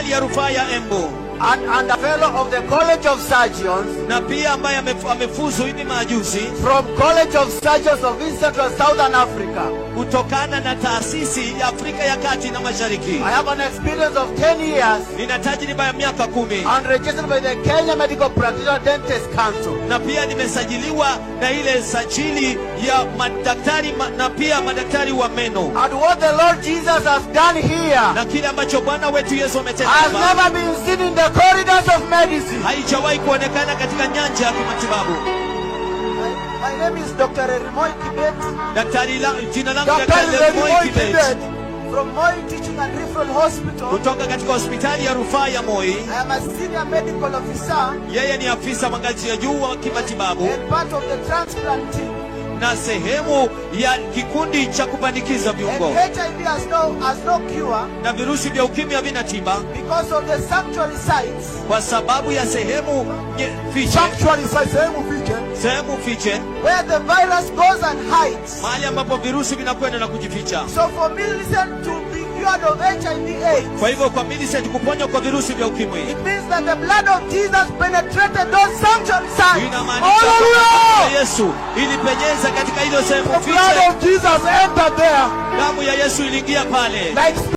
ya rufaa ya Embu and a fellow of the College of Surgeons, na pia ambaye amefuzu hivi majuzi from College of Surgeons of East Central Southern Africa, kutokana na taasisi ya Afrika ya Kati na Mashariki. I have an experience of 10 years Nina tajriba ya miaka 10 and registered by the Kenya Medical Practitioner Dentist Council. na pia nimesajiliwa na ile sajili ya madaktari na pia madaktari wa meno. And what the Lord Jesus has done here Na kile ambacho Bwana wetu Yesu ametenda has never been seen in the corridors of medicine. haijawahi kuonekana katika nyanja ya kimatibabu. My name is Dr. Moi Kibet. Jina langu Dr. Daktari Moi Moi Kibet Kibet from Moi Teaching and Referral Hospital. kutoka katika hospitali ya rufaa ya Moi. I am a senior medical officer Yeye ni afisa ngazi ya juu wa kimatibabu and part of the transplant team. na sehemu ya kikundi cha kupandikiza And viungo. HIV has no cure Na virusi vya ukimwi havina tiba because of the sanctuary sites. kwa sababu ya sehemu fiche, sehemu fiche Where the virus goes and hides. mahali ambapo virusi vinakwenda na kujificha. So for Millicent to be cured of HIV/AIDS, Kwa hivyo kwa Millicent kuponywa kwa virusi vya ukimwi it means that the blood of Jesus penetrated those sanctuary sites. inamaanisha kwamba Yesu ilipenyeza katika hizo sehemu The blood fiche. of Jesus entered there. Damu ya Yesu iliingia pale Like